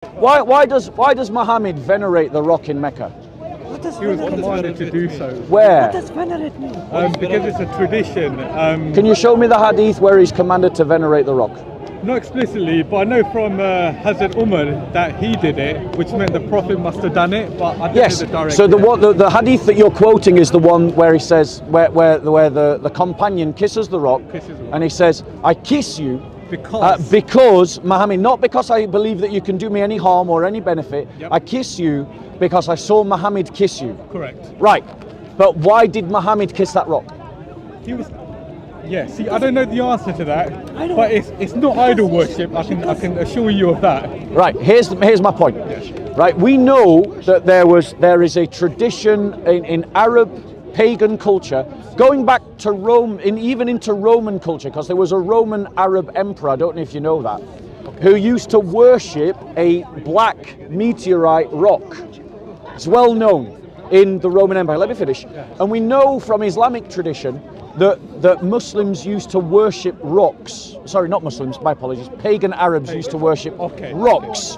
Why does Muhammad venerate the rock in Mecca? He was commanded to do so. Where? What does venerate mean? Because it's a tradition. Can you show me the hadith where he's commanded to venerate the rock? Not explicitly, but I know from Hazrat Umar that he did it, which meant the Prophet must have done it, but I don't Yes. know the direct. So the hadith that you're quoting is the one where he says where the companion kisses the rock, and he says, "I kiss you because Muhammad, not because I believe that you can do me any harm or any benefit. Yep. I kiss you because I saw Muhammad kiss you." Correct. Right. But why did Muhammad kiss that rock? He was. Yeah. See, I don't know the answer to that, but it's not idol worship. I can assure you of that. Right. Here's my point. Yes. Right. We know that there is a tradition in Arab pagan culture going back to Rome, even into Roman culture, because there was a Roman Arab emperor, I don't know if you know that, who used to worship a black meteorite rock. It's well known in the Roman Empire. Let me finish. And we know from Islamic tradition that Muslims used to worship rocks. Sorry, not Muslims, my apologies. Pagan Arabs used to worship rocks.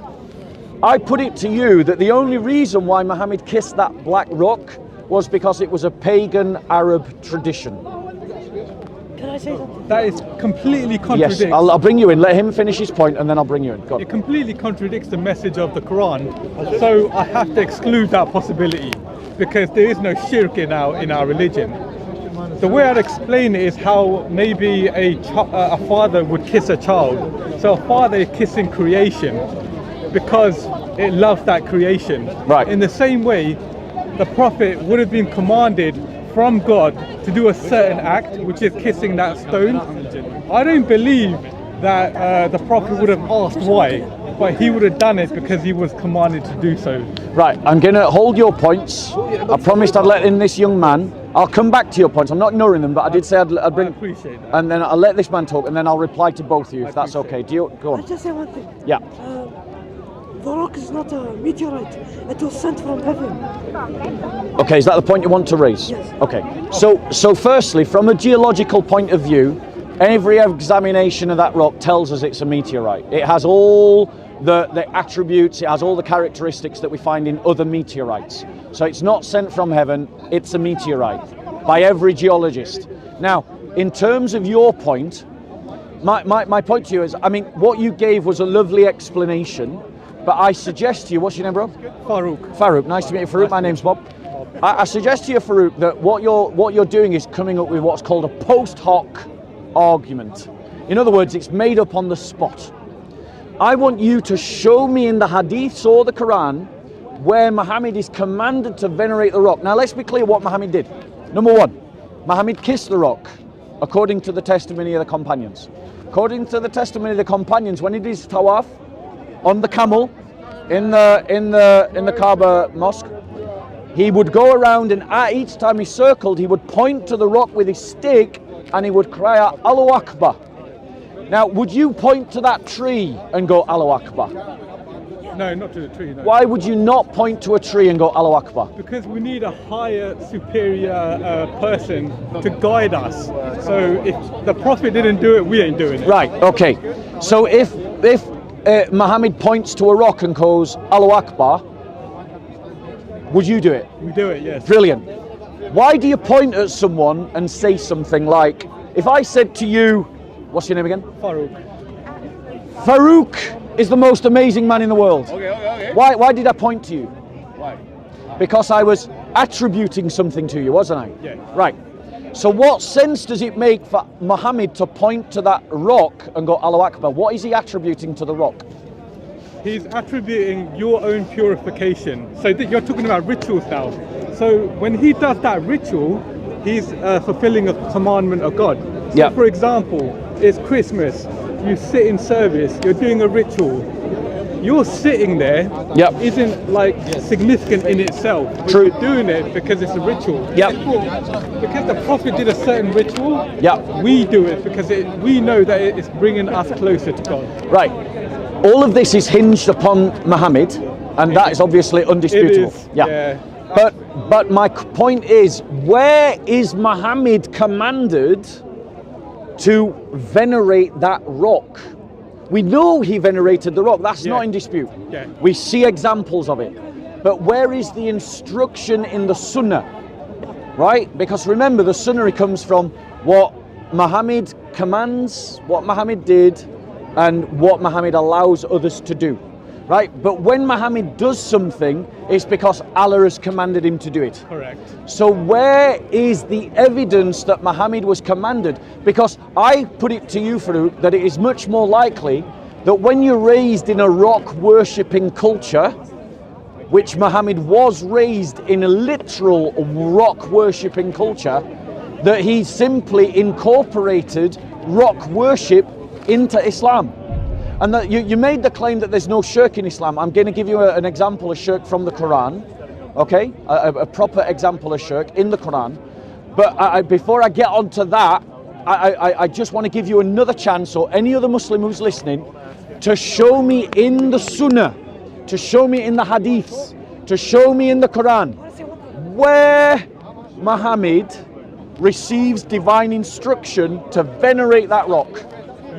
I put it to you that the only reason why Muhammad kissed that black rock was because it was a pagan Arab tradition. Can I say something? That is completely contradicts. Yes, I'll bring you in. Let him finish his point and then I'll bring you in. Go on. It completely contradicts the message of the Quran, so I have to exclude that possibility because there is no shirk in our religion. The way I'd explain it is how maybe a father would kiss a child. So a father is kissing creation because it loves that creation. Right. In the same way, the Prophet would have been commanded from God to do a certain act, which is kissing that stone. I don't believe that the Prophet would have asked why, but he would have done it because he was commanded to do so. Right, I'm going to hold your points. I promised I'd let in this young man. I'll come back to your points. I'm not ignoring them, but I did say I'd bring... I appreciate that. And then I'll let this man talk, and then I'll reply to both of you, if that's okay. Do you... Go I on. just say one thing. Yeah. The rock is not a meteorite. It was sent from heaven. Okay, is that the point you want to raise? Yes. Okay. So firstly, from a geological point of view, every examination of that rock tells us it's a meteorite. It has all the attributes, it has all the characteristics that we find in other meteorites. So it's not sent from heaven, it's a meteorite by every geologist. Now, in terms of your point, my point to you is, I mean, what you gave was a lovely explanation, but I suggest to you, what's your name, bro? Farouk. Farouk, nice to meet you. Farouk, my name's Bob. I suggest to you, Farouk, that what you're doing is coming up with what's called a post hoc argument. In other words, it's made up on the spot. I want you to show me in the hadiths or the Quran where Muhammad is commanded to venerate the rock. Now let's be clear what Muhammad did. Number one, Muhammad kissed the rock, according to the testimony of the companions. According to the testimony of the companions, when he did his tawaf on the camel in the Kaaba mosque, he would go around, and at each time he circled, he would point to the rock with his stick and he would cry out, Allahu Akbar. Now, would you point to that tree and go, Allahu Akbar? No, not to the tree, no. Why would you not point to a tree and go, Allahu Akbar? Because we need a higher, superior person to guide us. So if the Prophet didn't do it, we ain't doing it. Right, okay. So if Muhammad points to a rock and goes, Allahu Akbar, would you do it? We do it, yes. Brilliant. Why do you point at someone and say something like, if I said to you, what's your name again? Farouk. Farouk is the most amazing man in the world. Okay. Why did I point to you? Why? Because I was attributing something to you, wasn't I? Yeah. Right. So what sense does it make for Muhammad to point to that rock and go, Allahu Akbar? What is he attributing to the rock? He's attributing your own purification. So you're talking about rituals now. So when he does that ritual, he's fulfilling a commandment of God. So Yeah. for example, it's Christmas. You sit in service. You're doing a ritual. You're sitting there Yep. isn't like significant in itself. But True. You're doing it because it's a ritual. Yep. Because the Prophet did a certain ritual. Yep. We do it because we know that it's bringing us closer to God. Right. All of this is hinged upon Muhammad, and that is obviously undisputable. It is, yeah. But my point is, where is Muhammad commanded to venerate that rock? We know he venerated the rock. That's not in dispute. Yeah. We see examples of it. But where is the instruction in the Sunnah? Right? Because remember, the Sunnah comes from what Muhammad commands, what Muhammad did, and what Muhammad allows others to do. Right? But when Muhammad does something, it's because Allah has commanded him to do it. Correct. So where is the evidence that Muhammad was commanded? Because I put it to you, Farouk, that it is much more likely that when you're raised in a rock worshipping culture, which Muhammad was raised in a literal rock worshipping culture, that he simply incorporated rock worship into Islam. And that you made the claim that there's no shirk in Islam. I'm going to give you an example of shirk from the Quran, okay? A proper example of shirk in the Quran. But before I get onto that, I just want to give you another chance, or any other Muslim who's listening, to show me in the Sunnah, to show me in the Hadiths, to show me in the Quran, where Muhammad receives divine instruction to venerate that rock.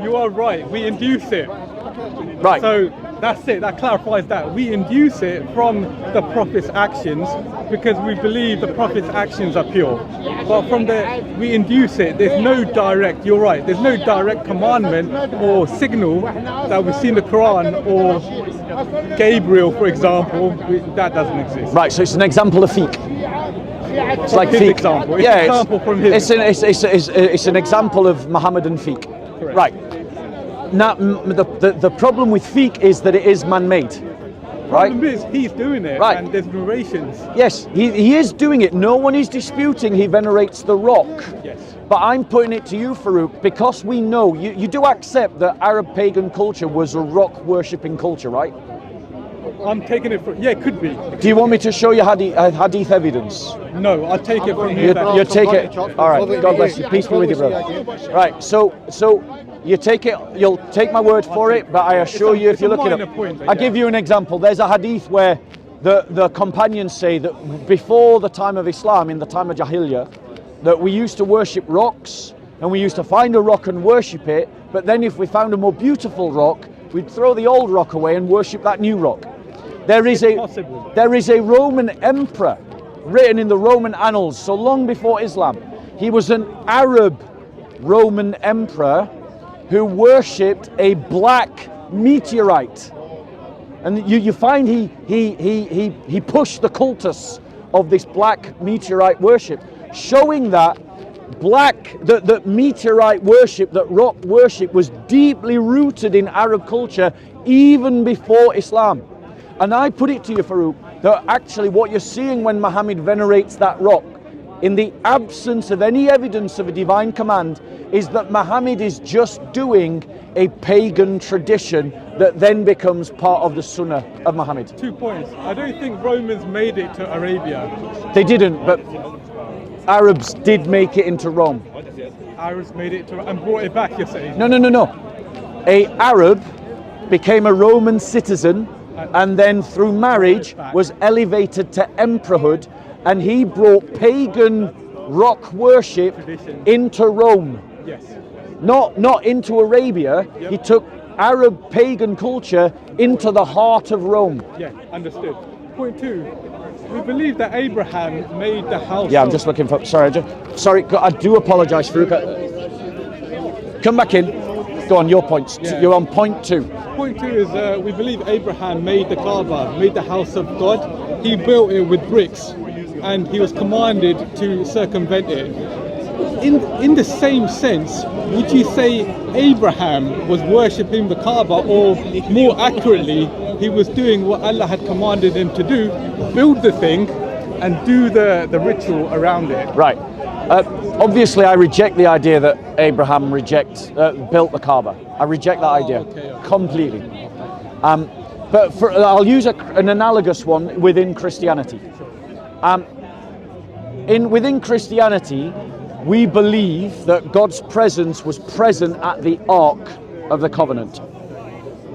You are right. We induce it. Right. So that's it. That clarifies that. We induce it from the Prophet's actions because we believe the Prophet's actions are pure. But we induce it. There's no direct. You're right. There's no direct commandment or signal that we see in the Quran or Gabriel, for example. That doesn't exist. Right. So it's an example of fiqh. It's like his fiqh. example. It's Yeah. an example from his. It's an example of Mohammedan fiqh. Correct. Right. Now, the problem with fiqh is that it is man-made, right? The problem is he's doing it, Right. and there's narrations. Yes, he is doing it. No one is disputing he venerates the rock. Yes. But I'm putting it to you, Farouk, because we know, you do accept that Arab pagan culture was a rock worshipping culture, right? I'm taking it from. Yeah, it could be. Do you want me to show you hadith evidence? No, I take it from you. You take it. All right. God bless you. Peace be with you, brother. Right. So you take it. You'll take my word for it. But I assure you, if you look it up, I'll give you an example. There's a hadith where the companions say that before the time of Islam, in the time of Jahiliyyah, that we used to worship rocks, and we used to find a rock and worship it. But then, if we found a more beautiful rock, we'd throw the old rock away and worship that new rock. There is a Roman emperor written in the Roman annals, so long before Islam. He was an Arab Roman emperor who worshipped a black meteorite, and you find he pushed the cultus of this black meteorite worship, showing that that meteorite worship, that rock worship, was deeply rooted in Arab culture even before Islam. And I put it to you, Farouk, that actually what you're seeing when Muhammad venerates that rock, in the absence of any evidence of a divine command, is that Muhammad is just doing a pagan tradition that then becomes part of the Sunnah of Muhammad. 2 points. I don't think Romans made it to Arabia. They didn't, but Arabs did make it into Rome. Arabs made it to and brought it back, you're saying? No. A Arab became a Roman citizen, and then through marriage was elevated to emperorhood, and he brought pagan rock worship into Rome. Yes. Not into Arabia. Yep. He took Arab pagan culture into the heart of Rome. Yeah, understood. Point 2. We believe that Abraham made the house. Yeah, I'm just looking for. Sorry, I do apologise, Farouk. Come back in. Go on, your points. Yeah. You're on point 2. Point 2 is we believe Abraham made the Kaaba, made the house of God. He built it with bricks, and he was commanded to circumvent it. In the same sense, would you say Abraham was worshipping the Kaaba, or more accurately, he was doing what Allah had commanded him to do, build the thing and do the ritual around it? Right. Obviously, I reject the idea that Abraham built the Kaaba. I reject that idea completely. But I'll use an analogous one within Christianity. Within Christianity, we believe that God's presence was present at the Ark of the Covenant.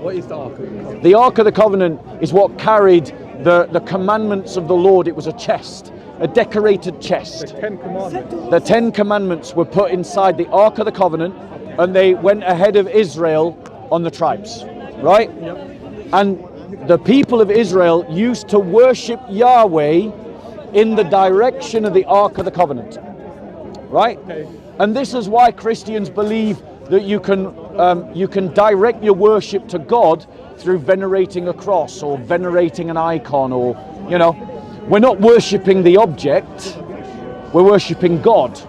What is the Ark of the Covenant? The Ark of the Covenant is what carried the commandments of the Lord. It was a chest, a decorated chest. The 10 Commandments. The 10 Commandments were put inside the Ark of the Covenant, and they went ahead of Israel on the tribes, right? And the people of Israel used to worship Yahweh in the direction of the Ark of the Covenant, right? And this is why Christians believe that you can direct your worship to God through venerating a cross or venerating an icon, or, you know, we're not worshipping the object, we're worshipping God.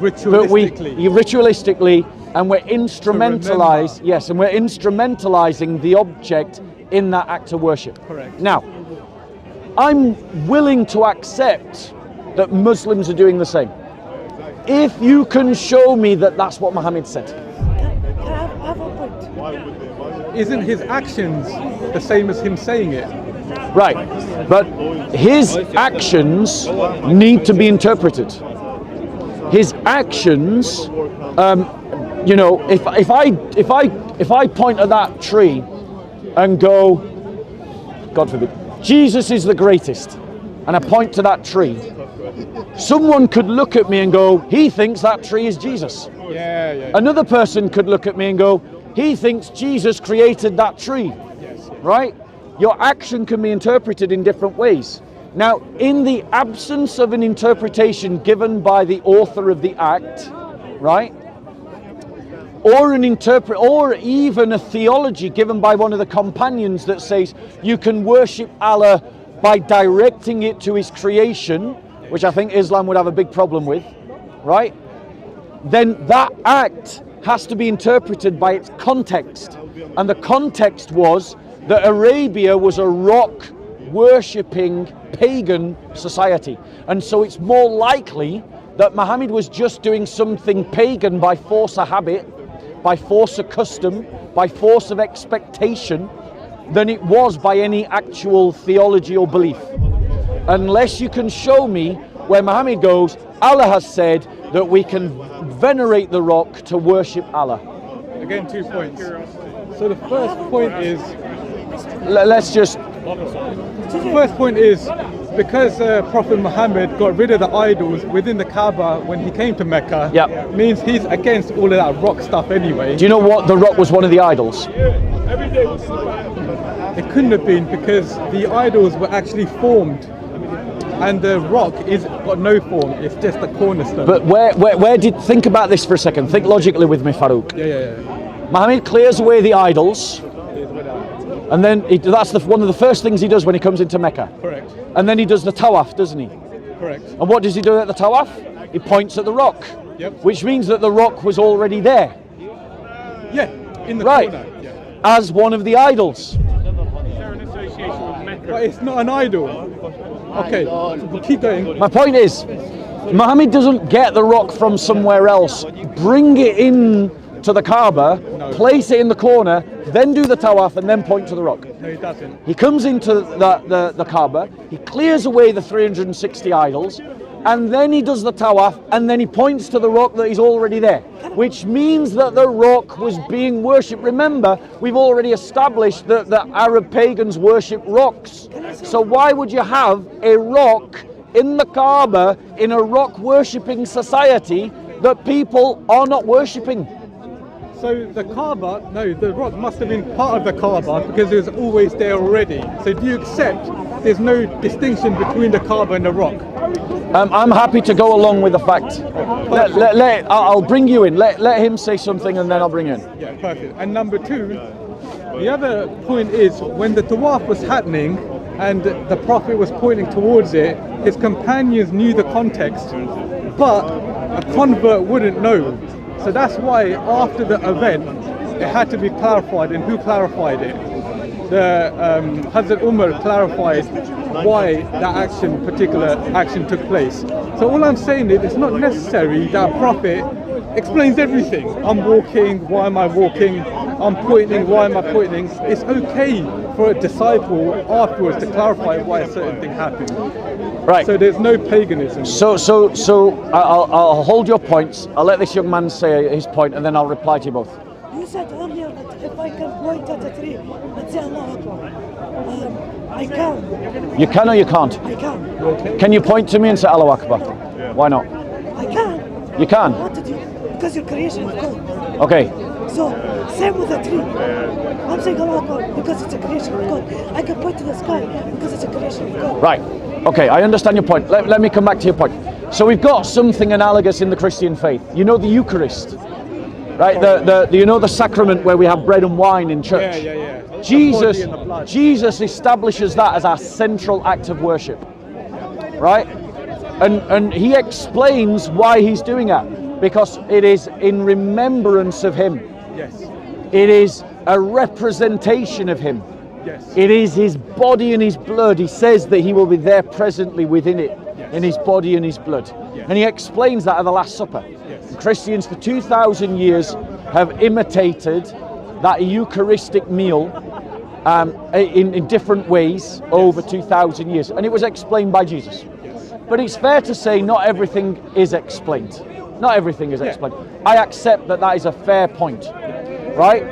Ritualistically, and we're instrumentalizing the object in that act of worship. Correct. Now, I'm willing to accept that Muslims are doing the same, if you can show me that that's what Muhammad said. I have a point. Isn't his actions the same as him saying it? Right, but his actions need to be interpreted. His actions, you know, if I point at that tree and go, God forbid, Jesus is the greatest, and I point to that tree, someone could look at me and go, he thinks that tree is Jesus. Yeah. Another person could look at me and go, he thinks Jesus created that tree. Yes. Right? Your action can be interpreted in different ways. Now, in the absence of an interpretation given by the author of the act, right? Or or even a theology given by one of the companions that says you can worship Allah by directing it to his creation, which I think Islam would have a big problem with, right? Then that act has to be interpreted by its context. And the context was that Arabia was a rock worshipping pagan society. And so it's more likely that Muhammad was just doing something pagan by force of habit, by force of custom, by force of expectation, than it was by any actual theology or belief. Unless you can show me where Muhammad goes, Allah has said that we can venerate the rock to worship Allah. Again, 2 points. So the first point is, the first point is, because Prophet Muhammad got rid of the idols within the Kaaba when he came to Mecca, means he's against all of that rock stuff anyway. Do you know what? The rock was one of the idols. It couldn't have been, because the idols were actually formed, and the rock is got no form. It's just a cornerstone. But where did, think about this for a second. Think logically with me, Farouk. Yeah. Muhammad clears away the idols, and then that's one of the first things he does when he comes into Mecca. Correct. And then he does the tawaf, doesn't he? Correct. And what does he do at the tawaf? He points at the rock. Yep. Which means that the rock was already there. Yeah, in the right. corner. Yeah. As one of the idols. But it's not an idol. Okay, we'll keep going. My point is, Muhammad doesn't get the rock from somewhere else, bring it in to the Kaaba, place it in the corner, then do the tawaf, and then point to the rock. No, he doesn't. He comes into the Kaaba, he clears away the 360 idols, and then he does the tawaf, and then he points to the rock that is already there, which means that the rock was being worshipped. Remember, we've already established that the Arab pagans worship rocks. So why would you have a rock in the Kaaba, in a rock worshipping society that people are not worshipping? So the Kaaba, no, the rock must have been part of the Kaaba because it was always there already. So do you accept there's no distinction between the Kaaba and the rock? I'm happy to go along with the fact. I'll bring you in. Let him say something and then I'll bring you in. Yeah, perfect. And number two, the other point is when the tawaf was happening and the Prophet was pointing towards it, his companions knew the context, but a convert wouldn't know. So that's why after the event, it had to be clarified. And who clarified it? The Hazrat Umar clarified why that particular action took place. So all I'm saying is it's not necessary that a prophet explains everything. I'm walking, why am I walking? I'm pointing, why am I pointing? It's okay for a disciple afterwards to clarify why a certain thing happened. Right. So there's no paganism. So I'll hold your points. I'll let this young man say his point, and then I'll reply to you both. You said earlier that if I can point at a tree and say Allah Akbar, I can. You can or you can't? I can. Can you point to me and say Allahu Akbar? Why not? I can. You can? What did you? Because your creation is God. Okay. So Same with the tree. I'm saying Allah Akbar because it's a creation of God. I can point to the sky because it's a creation of God. Right. Okay, I understand your point. Let me come back to your point. So we've got something analogous in the Christian faith. You know the Eucharist, right? The sacrament where we have bread and wine in church. Yeah. Jesus establishes that as our central act of worship, right? And he explains why he's doing that, because it is in remembrance of him. Yes. It is a representation of him. Yes. It is his body and his blood. He says that he will be there presently within it, in his body and his blood. Yes. And he explains that at the Last Supper. Yes. Christians for 2,000 years have imitated that Eucharistic meal in different ways over 2,000 years. And it was explained by Jesus. Yes. But it's fair to say not everything is explained. Not everything is explained. I accept that that is a fair point, right?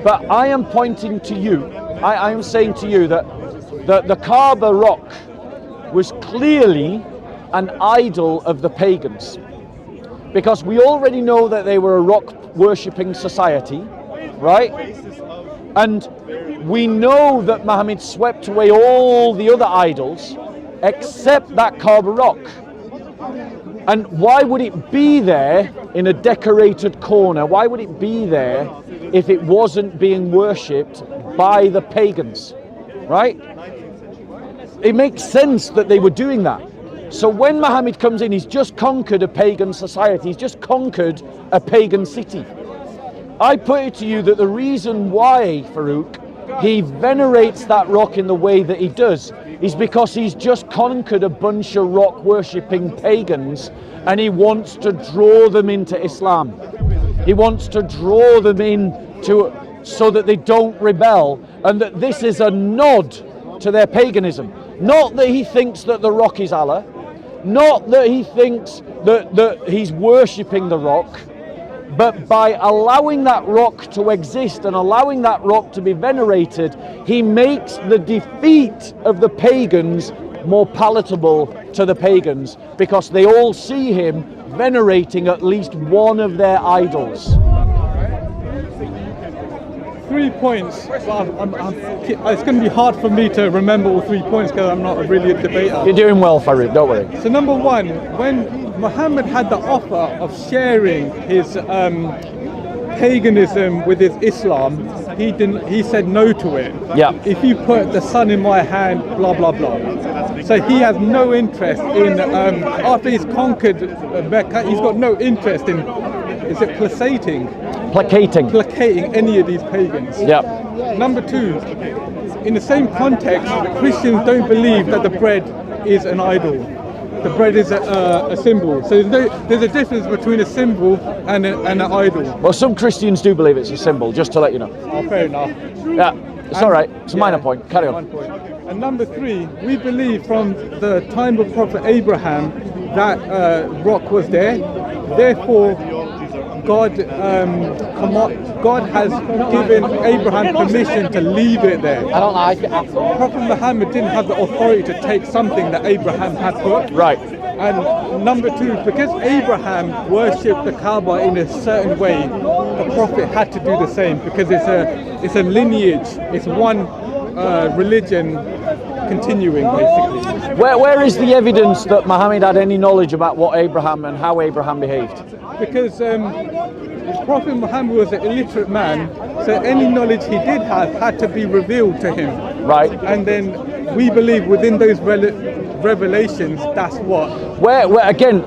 But I am pointing to you, I am saying to you that the Kaaba rock was clearly an idol of the pagans, because we already know that they were a rock worshipping society, right? And we know that Muhammad swept away all the other idols except that Kaaba rock. And why would it be there in a decorated corner? Why would it be there if it wasn't being worshipped by the pagans, right? It makes sense that they were doing that. So when Muhammad comes in, he's just conquered a pagan society. He's just conquered a pagan city. I put it to you that the reason why, Farouk, he venerates that rock in the way that he does is because he's just conquered a bunch of rock worshipping pagans, and he wants to draw them into Islam. He wants to draw them in so that they don't rebel, and that this is a nod to their paganism. Not that he thinks that the rock is Allah, not that he thinks that he's worshipping the rock, but by allowing that rock to exist and allowing that rock to be venerated, he makes the defeat of the pagans more palatable to the pagans, because they all see him venerating at least one of their idols. 3 points. Well, it's going to be hard for me to remember all 3 points because I'm not really a debater. You're doing well, Farouk, don't worry. So number one, when Muhammad had the offer of sharing his paganism with his Islam, he said no to it. Yeah. If you put the sun in my hand, blah blah blah. So he has no interest in after he's conquered Mecca, he's got no interest in, is it placating any of these pagans. Yeah. Number two, in the same context, Christians don't believe that the bread is an idol. The bread is a symbol. So there's a difference between a symbol and an idol. Well, some Christians do believe it's a symbol, just to let you know. Oh, fair enough. Yeah, it's all right. It's a minor point. Carry on. 1 point. And number three, we believe from the time of Prophet Abraham that rock was there. Therefore, God has given Abraham permission to leave it there. I don't like it. Prophet Muhammad didn't have the authority to take something that Abraham had put. Right. And number two, because Abraham worshipped the Kaaba in a certain way, the Prophet had to do the same, because it's a lineage, it's one religion continuing basically. Where is the evidence that Muhammad had any knowledge about what Abraham and how Abraham behaved? Because Prophet Muhammad was an illiterate man, so any knowledge he did have had to be revealed to him. Right. And then we believe within those revelations, that's what. Where again,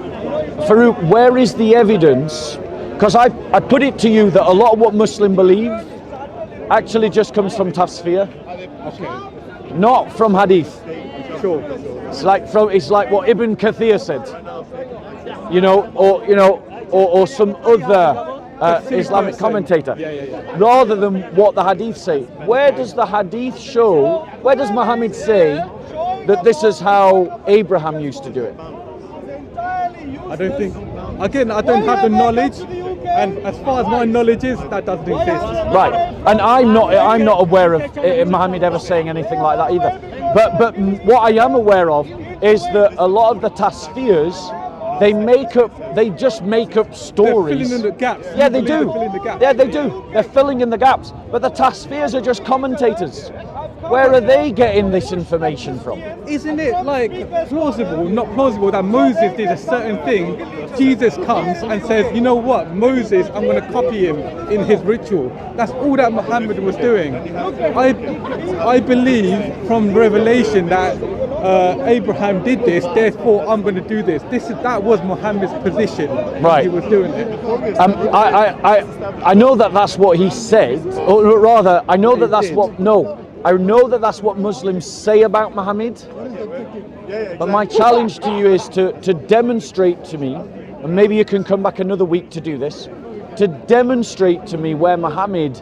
Farouk, where is the evidence? Because I put it to you that a lot of what Muslims believe actually just comes from tafsir, Okay. not from hadith. Sure. It's like what Ibn Kathir said, or some other Islamic commentator, rather than what the hadith say. Where does the hadith show? Where does Muhammad say that this is how Abraham used to do it? I don't think. Again, I don't have the knowledge, and as far as my knowledge is, that doesn't exist. Right, and I'm not aware of Muhammad ever saying anything like that either. But what I am aware of is that a lot of the tasfirs They just make up stories. They're filling in the gaps. Yeah, they do. They're filling in the gaps. Yeah, they do. They're filling in the gaps. But the Tasfirs are just commentators. Where are they getting this information from? Isn't it like plausible, not plausible, that Moses did a certain thing, Jesus comes and says, you know what, Moses, I'm going to copy him in his ritual. That's all that Muhammad was doing. I believe from Revelation that Abraham did this, therefore I'm going to do this. That was Muhammad's position. Right. He was doing it. I know that that's what he said, or rather, I know that that's what, no. I know that that's what Muslims say about Muhammad, but my challenge to you is to demonstrate to me, and maybe you can come back another week to do this, to demonstrate to me where Muhammad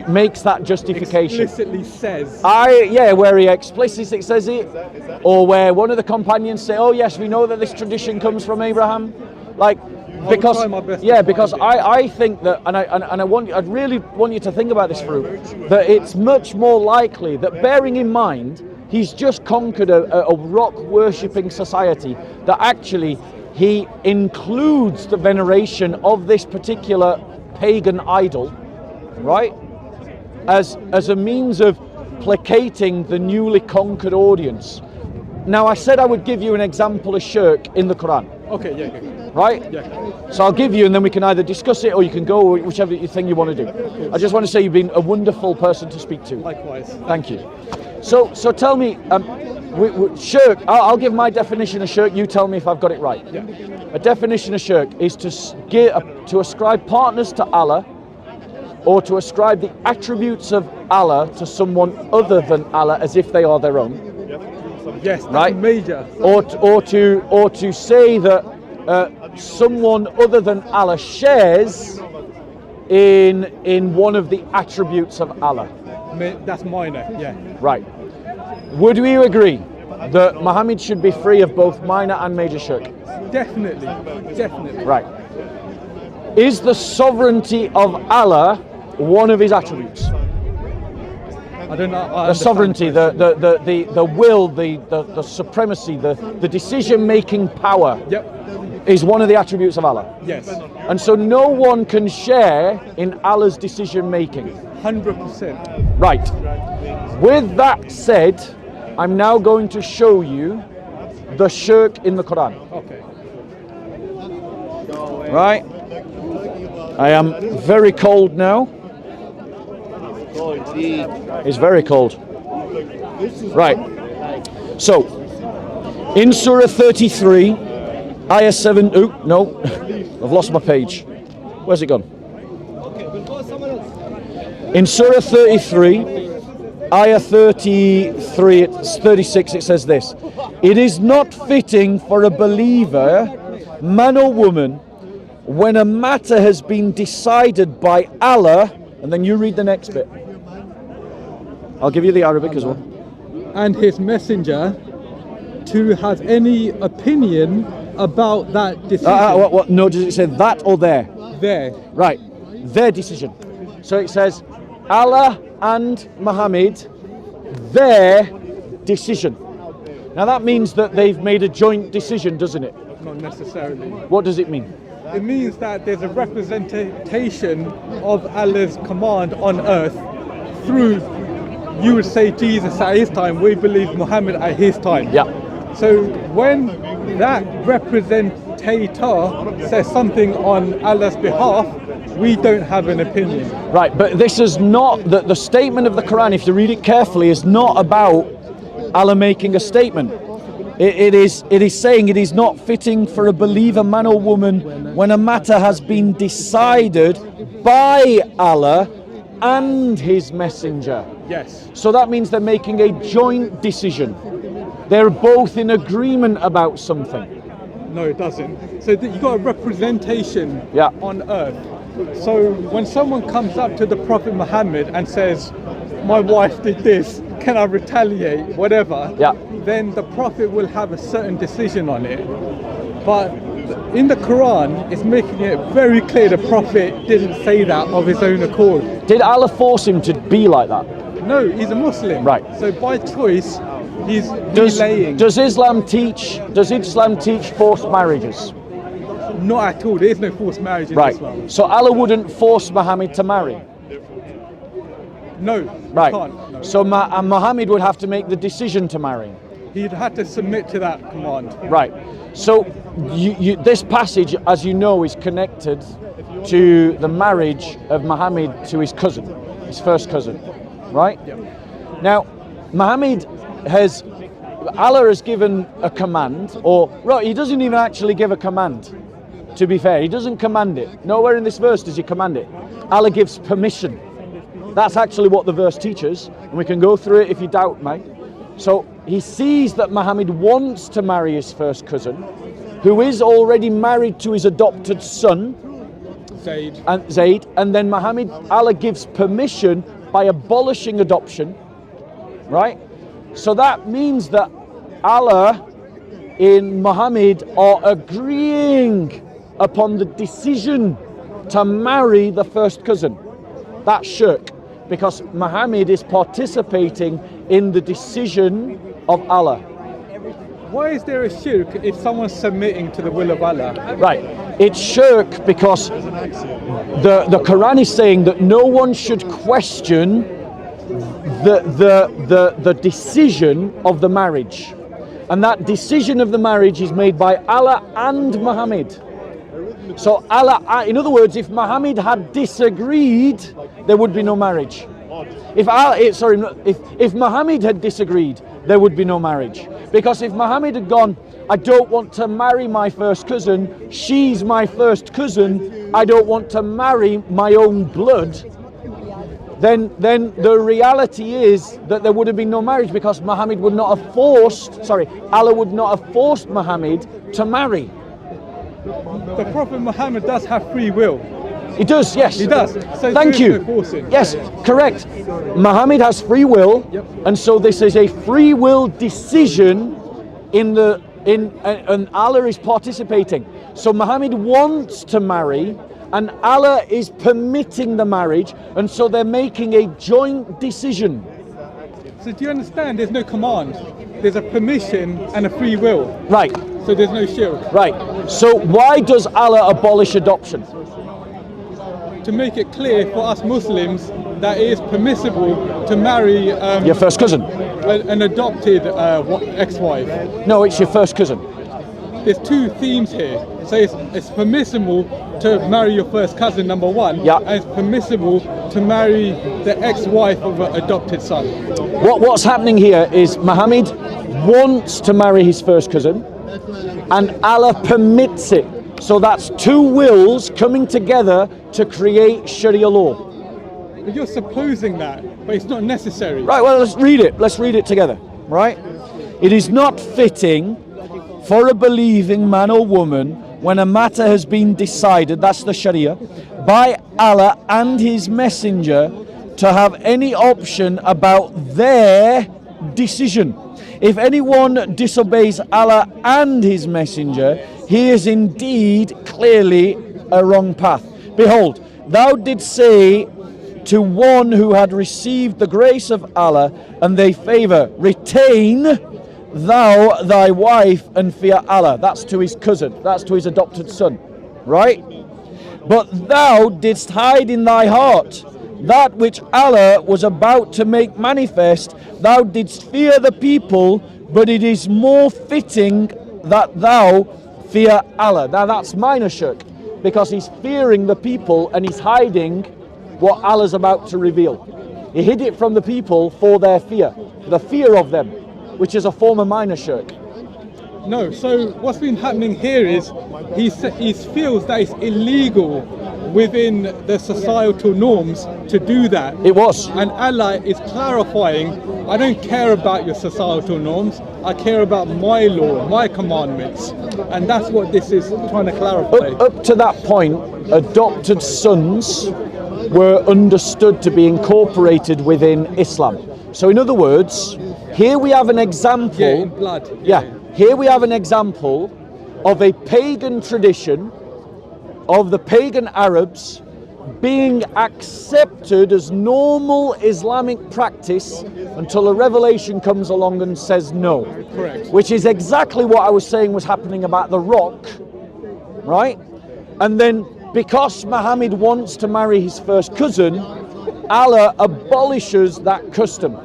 makes that justification. Explicitly says. Where he explicitly says it, or where one of the companions say, oh yes, we know that this tradition comes from Abraham. Like, because I think that, and I'd really want you to think about this, Farouk, that it's much more likely that, bearing in mind he's just conquered a rock worshipping society, that actually he includes the veneration of this particular pagan idol, right, as a means of placating the newly conquered audience. Now, I said I would give you an example of shirk in the Quran. Okay, yeah. Right? Yeah. So I'll give you, and then we can either discuss it or you can go, whichever thing you want to do. I just want to say you've been a wonderful person to speak to. Likewise. Thank you. So tell me, shirk, I'll give my definition of shirk, you tell me if I've got it right. Yeah. A definition of shirk is to ascribe partners to Allah, or to ascribe the attributes of Allah to someone other than Allah as if they are their own. Yes, that's right? Major. Or to say that someone other than Allah shares in one of the attributes of Allah. That's minor, yeah. Right. Would we agree that Muhammad should be free of both minor and major shirk? Definitely. Right. Is the sovereignty of Allah one of his attributes? I don't know. The sovereignty, the will, the supremacy, the decision-making power. Yep. Is one of the attributes of Allah. Yes. And so no one can share in Allah's decision-making. 100%. Right. With that said, I'm now going to show you the shirk in the Quran. Okay. Right. I am very cold now. It's very cold. Right. So, in Surah 33, Ayah 7, no, I've lost my page. Where's it gone? In Surah 33, Ayah 33, 36, it says this: it is not fitting for a believer, man or woman, when a matter has been decided by Allah, and then you read the next bit. I'll give you the Arabic as well. And his messenger to have any opinion about that decision. What? No, does it say that or there? There. Right, their decision. So it says Allah and Muhammad, their decision. Now that means that they've made a joint decision, doesn't it? Not necessarily. What does it mean? It means that there's a representation of Allah's command on earth through, you would say, Jesus at his time, we believe Muhammad at his time. Yeah. So when that representator says something on Allah's behalf, we don't have an opinion. Right, but this is not, the statement of the Quran, if you read it carefully, is not about Allah making a statement. It is saying it is not fitting for a believer, man or woman, when a matter has been decided by Allah and his messenger. Yes. So that means they're making a joint decision. They're both in agreement about something. No, it doesn't. So you've got a representation on earth. So when someone comes up to the Prophet Muhammad and says, my wife did this, can I retaliate, whatever, then the Prophet will have a certain decision on it. But in the Quran, it's making it very clear the Prophet didn't say that of his own accord. Did Allah force him to be like that? No, he's a Muslim. Right. So by choice, he's Does relaying. Islam teach forced marriages? Not at all. There is no forced marriage in Right. Islam. So Allah wouldn't force Muhammad to marry. No, Right. he can't. No. So Muhammad would have to make the decision to marry. He'd had to submit to that command. Right. So this passage, as you know, is connected to the marriage of Muhammad to his cousin, his first cousin. Right? Yep. Now, Allah has given a command, or right, he doesn't even actually give a command, to be fair. He doesn't command it. Nowhere in this verse does he command it. Allah gives permission. That's actually what the verse teaches, and we can go through it if you doubt me. So he sees that Muhammad wants to marry his first cousin, who is already married to his adopted son, Zayd, and then Allah gives permission by abolishing adoption, right? So that means that Allah in Muhammad are agreeing upon the decision to marry the first cousin. That's shirk, because Muhammad is participating in the decision of Allah. Why is there a shirk if someone's submitting to the will of Allah? Right, it's shirk because the Quran is saying that no one should question the decision of the marriage, and that decision of the marriage is made by Allah and Muhammad. So Allah, in other words, if Muhammad had disagreed, there would be no marriage. If Muhammad had disagreed, there would be no marriage. Because if Muhammad had gone, I don't want to marry my first cousin, she's my first cousin, I don't want to marry my own blood, then the reality is that there would have been no marriage, because Allah would not have forced Muhammad to marry. The Prophet Muhammad does have free will. He does, yes. He does. So Thank you. no forcing. Yes, correct. Muhammad has free will, Yep. and so this is a free will decision and Allah is participating. So Muhammad wants to marry, and Allah is permitting the marriage, and so they're making a joint decision. So do you understand? There's no command. There's a permission and a free will. Right, So there's no shirk. right. So why does Allah abolish adoption? To make it clear for us Muslims that it is permissible to marry Your first cousin? an adopted ex-wife. No, it's your first cousin. There's two themes here. So it's permissible to marry your first cousin, number one, Yeah. and it's permissible to marry the ex-wife of an adopted son. What's happening here is Muhammad wants to marry his first cousin, and Allah permits it. So that's two wills coming together to create Sharia law. But you're supposing that, but it's not necessary. Right, well, let's read it. Let's read it together, right? It is not fitting for a believing man or woman when a matter has been decided, that's the Sharia, by Allah and His Messenger to have any option about their decision. If anyone disobeys Allah and His Messenger, he is indeed clearly a wrong path. Behold, thou didst say to one who had received the grace of Allah and thy favour, retain thou thy wife and fear Allah. That's to his cousin, that's to his adopted son, right? But thou didst hide in thy heart that which Allah was about to make manifest. Thou didst fear the people, but it is more fitting that thou fear Allah. Now that's minor shirk, because he's fearing the people and he's hiding what Allah's about to reveal. He hid it from the people for their fear, the fear of them, which is a form of minor shirk. No, so what's been happening here is he feels that it's illegal within the societal norms to do that. It was. And Allah is clarifying, I don't care about your societal norms, I care about my law, my commandments. And that's what this is trying to clarify. Up to that point, adopted sons were understood to be incorporated within Islam. So in other words, here we have an example. Yeah, in blood. Here we have an example of a pagan tradition of the pagan Arabs being accepted as normal Islamic practice until a revelation comes along and says no. Correct. Which is exactly what I was saying was happening about the rock, right? And then because Muhammad wants to marry his first cousin, Allah abolishes that custom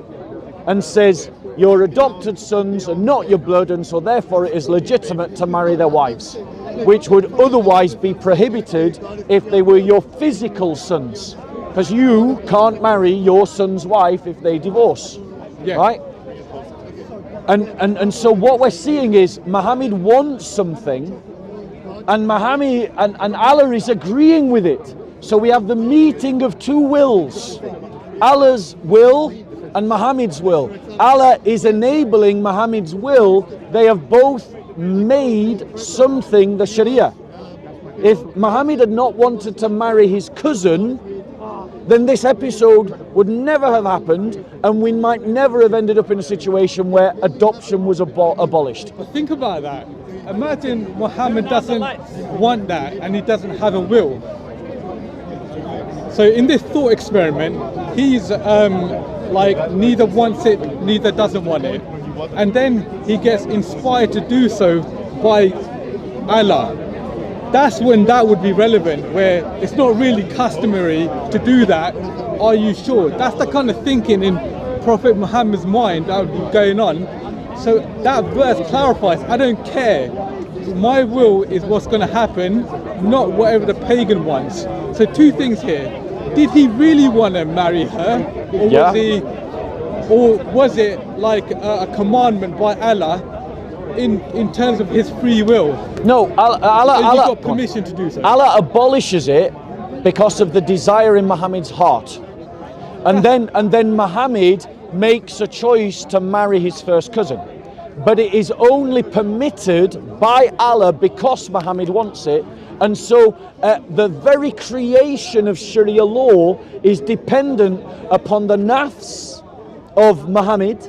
and says, your adopted sons are not your blood, and so therefore it is legitimate to marry their wives, which would otherwise be prohibited if they were your physical sons, because you can't marry your son's wife if they divorce, right? And so what we're seeing is Muhammad wants something, and Muhammad and Allah is agreeing with it. So we have the meeting of two wills, Allah's will and Muhammad's will. Allah is enabling Muhammad's will. They have both made something the Sharia. If Muhammad had not wanted to marry his cousin, then this episode would never have happened, and we might never have ended up in a situation where adoption was abolished. But think about that. Imagine Muhammad doesn't want that and he doesn't have a will. So in this thought experiment, he's like neither wants it, neither doesn't want it. And then he gets inspired to do so by Allah. That's when that would be relevant, where it's not really customary to do that. Are you sure? That's the kind of thinking in Prophet Muhammad's mind that would be going on. So that verse clarifies, I don't care. My will is what's going to happen, not whatever the pagan wants. So two things here. Did he really want to marry her? Or was it like a commandment by Allah in terms of his free will? No, Allah, so you got permission to do so. Allah abolishes it because of the desire in Muhammad's heart. And then Muhammad makes a choice to marry his first cousin. But it is only permitted by Allah because Muhammad wants it. And so the very creation of Sharia law is dependent upon the nafs of Muhammad,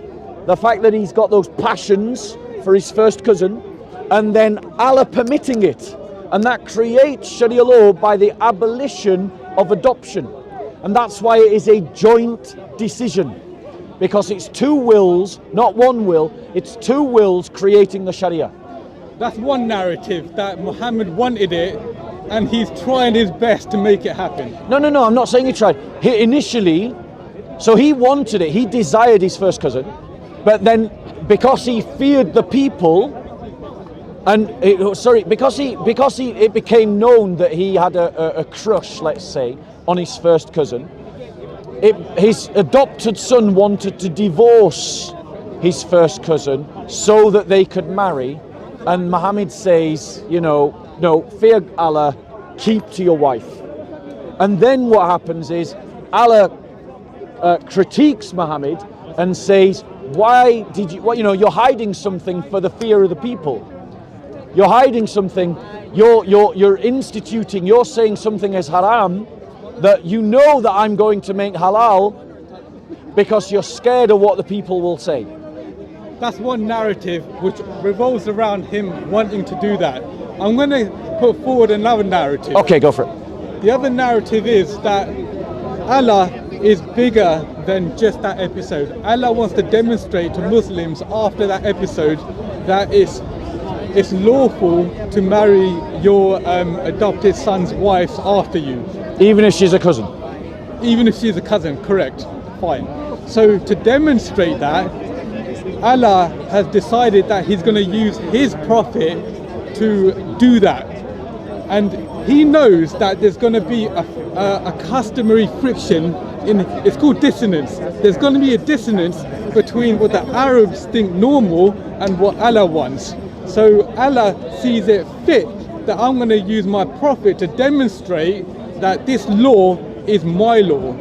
the fact that he's got those passions for his first cousin, and then Allah permitting it. And that creates Sharia law by the abolition of adoption. And that's why it is a joint decision. Because it's two wills, not one will, it's two wills creating the Sharia. That's one narrative, that Muhammad wanted it and he's trying his best to make it happen. No, I'm not saying he tried. He initially, so he wanted it, he desired his first cousin, but then because he feared the people, and it became known that he had a crush, let's say, on his first cousin. His adopted son wanted to divorce his first cousin so that they could marry, and Muhammad says, no, fear Allah, keep to your wife. And then what happens is Allah critiques Muhammad and says, why did you, you're hiding something for the fear of the people. You're hiding something, you're instituting, you're saying something is haram that you know that I'm going to make halal because you're scared of what the people will say. That's one narrative which revolves around him wanting to do that. I'm going to put forward another narrative. Okay, go for it. The other narrative is that Allah is bigger than just that episode. Allah wants to demonstrate to Muslims after that episode that it's lawful to marry your adopted son's wife after you. Even if she's a cousin? Even if she's a cousin, correct. Fine. So to demonstrate that, Allah has decided that he's going to use his prophet to do that. And he knows that there's going to be a customary friction it's called dissonance. There's going to be a dissonance between what the Arabs think normal and what Allah wants. So Allah sees it fit that I'm going to use my prophet to demonstrate that this law is my law.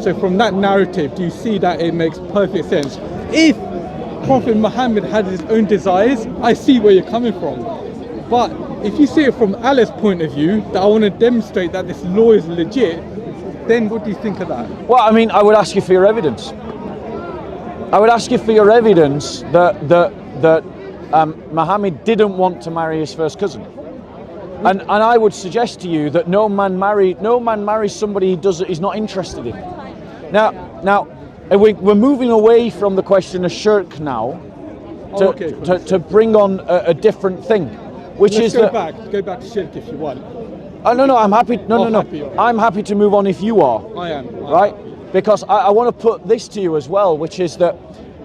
So from that narrative, do you see that it makes perfect sense? If Prophet Muhammad had his own desires, I see where you're coming from. But if you see it from Allah's point of view, that I want to demonstrate that this law is legit, then what do you think of that? Well, I mean, I would ask you for your evidence. I would ask you for your evidence that Muhammad didn't want to marry his first cousin. and I would suggest to you that no man marries somebody he's not interested in. Now, we're moving away from the question of shirk now to bring on a different thing, which Let's is go that. Go back to shirk if you want. Oh no, I'm happy. No. Happy. I'm happy to move on if you are. I am. Right, because I want to put this to you as well, which is that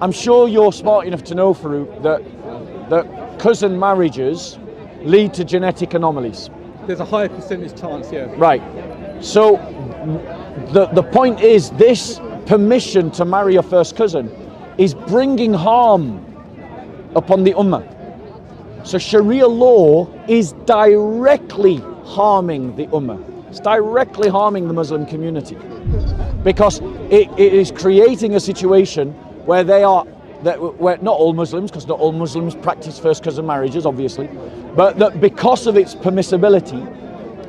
I'm sure you're smart enough to know, Farouk, that cousin marriages lead to genetic anomalies. There's a higher percentage chance, yeah. Right. So the point is, this permission to marry your first cousin is bringing harm upon the ummah. So Sharia law is directly harming the ummah. It's directly harming the Muslim community, because it is creating a situation where where not all Muslims, because not all Muslims practice first cousin marriages, obviously, but that because of its permissibility,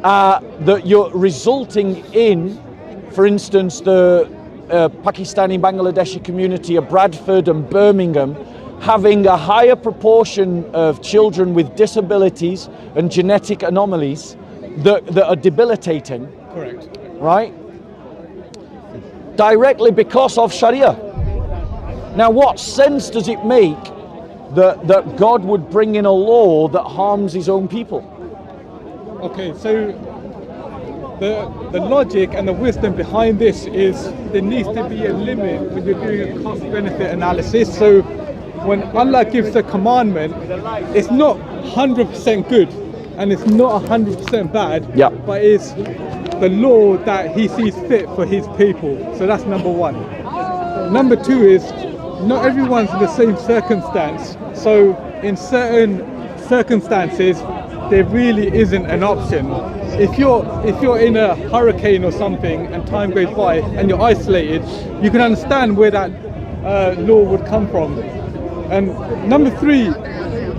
that you're resulting in, for instance, the Pakistani Bangladeshi community of Bradford and Birmingham having a higher proportion of children with disabilities and genetic anomalies that are debilitating. Correct. Right? Directly because of Sharia. Now, what sense does it make that God would bring in a law that harms his own people? Okay, so the logic and the wisdom behind this is there needs to be a limit when you're doing a cost-benefit analysis. So when Allah gives a commandment, it's not 100% good and it's not 100% bad, Yeah. but it's the law that he sees fit for his people. So that's number one. Number two is not everyone's in the same circumstance. So in certain circumstances, there really isn't an option. If you're in a hurricane or something and time goes by and you're isolated, you can understand where that law would come from. And number three,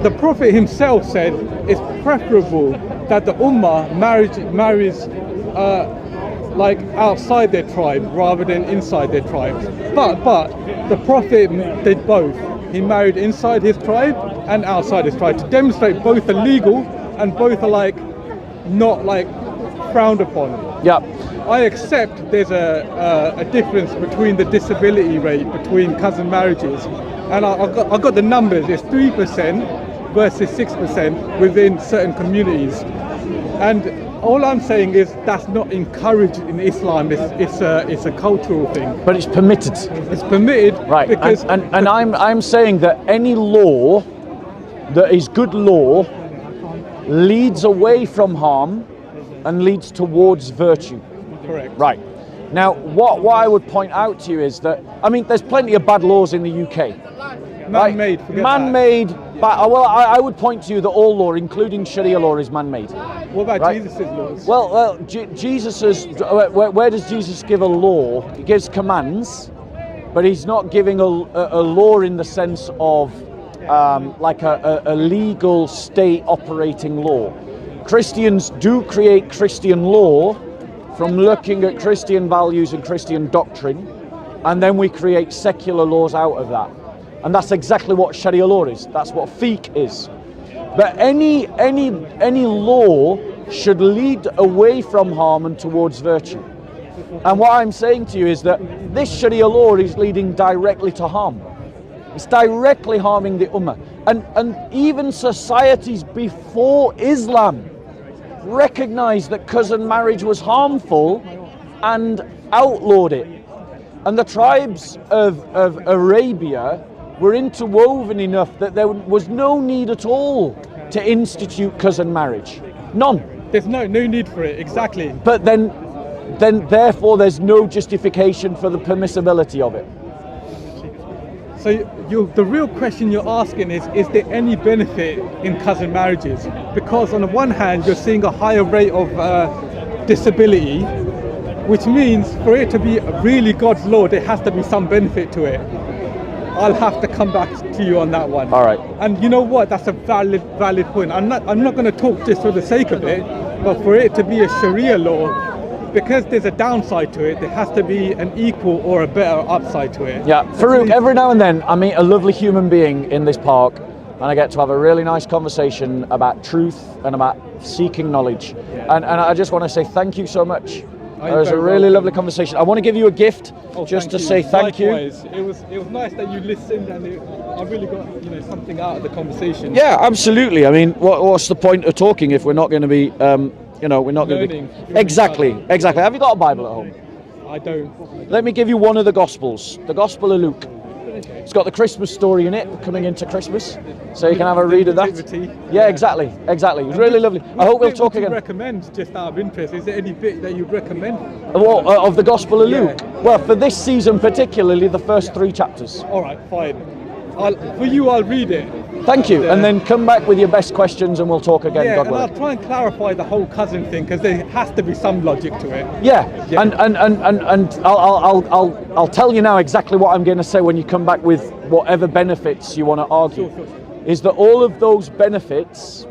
the Prophet himself said it's preferable that the Ummah marries like outside their tribe rather than inside their tribe. But the Prophet did both. He married inside his tribe and outside his tribe to demonstrate both are legal and both are not frowned upon. Yeah. I accept there's a difference between the disability rate between cousin marriages, and I got the numbers. It's 3% versus 6% within certain communities, and all I'm saying is that's not encouraged in Islam. It's a cultural thing. But it's permitted. It's permitted, Right. Because and I'm saying that any law that is good law leads away from harm and leads towards virtue. correct. Right. Now, what I would point out to you is that, I mean, there's plenty of bad laws in the UK. Man-made. Forget Man-made. Well, I would point to you that all law, including Sharia law, is man-made. that. What about Right. Jesus' laws? Well, Jesus's. Where does Jesus give a law? He gives commands, but he's not giving a law in the sense of like a legal state operating law. Christians do create Christian law from looking at Christian values and Christian doctrine, and then we create secular laws out of that. And that's exactly what Sharia law is. That's what fiqh is. But any law should lead away from harm and towards virtue. And what I'm saying to you is that this Sharia law is leading directly to harm. It's directly harming the ummah. And even societies before Islam recognized that cousin marriage was harmful and outlawed it. And the tribes of Arabia were interwoven enough that there was no need at all to institute cousin marriage. None. There's no need for it, exactly. But then therefore there's no justification for the permissibility of it. So the real question you're asking is there any benefit in cousin marriages? Because on the one hand, you're seeing a higher rate of disability, which means for it to be really God's law, there has to be some benefit to it. I'll have to come back to you on that one. All right. And you know what? That's a valid point. I'm not going to talk just for the sake of it, but for it to be a Sharia law, because there's a downside to it, there has to be an equal or a better upside to it. Yeah, Farouk, every now and then I meet a lovely human being in this park and I get to have a really nice conversation about truth and about seeking knowledge. And I just want to say thank you so much. It was a really lovely conversation. I want to give you a gift just to say thank you. It was nice that you listened, and I really got something out of the conversation. Yeah, absolutely. I mean, what's the point of talking if we're not going to be, we're not going to be. Exactly. Have you got a Bible at home? I don't. Let me give you one of the Gospels, the Gospel of Luke. It's got the Christmas story in it, coming into Christmas, so you can have a read of that. Yeah, exactly. It's really lovely. I hope we'll talk again. Recommend, just out of interest, is there any bit that you'd recommend? Of the Gospel of Luke? Well, for this season particularly, the first 3 chapters. All right, fine. I'll read it. Thank you, and then come back with your best questions, and we'll talk again. Yeah, God and willing. I'll try and clarify the whole cousin thing, because there has to be some logic to it. Yeah. And I'll tell you now exactly what I'm going to say when you come back with whatever benefits you want to argue. Sure. Is that all of those benefits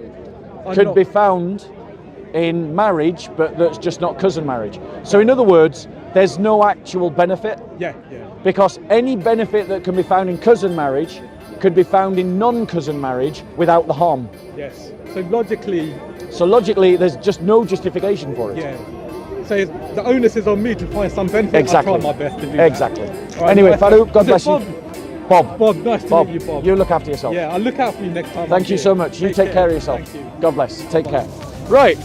could be found in marriage, but that's just not cousin marriage. So in other words, there's no actual benefit. Yeah. Because any benefit that can be found in cousin marriage could be found in non-cousin marriage without the harm. Yes. So logically, there's just no justification for it. Yeah. So the onus is on me to find some benefit. Exactly. I'll try my best to do that. Exactly. Right, Anyway, nice. Farouk, God bless Bob? you. Bob. Nice to meet you, Bob. You look after yourself. Yeah, I'll look out for you next time. Thank you so much. You take care of yourself. Thank you. God bless. Take care. Right.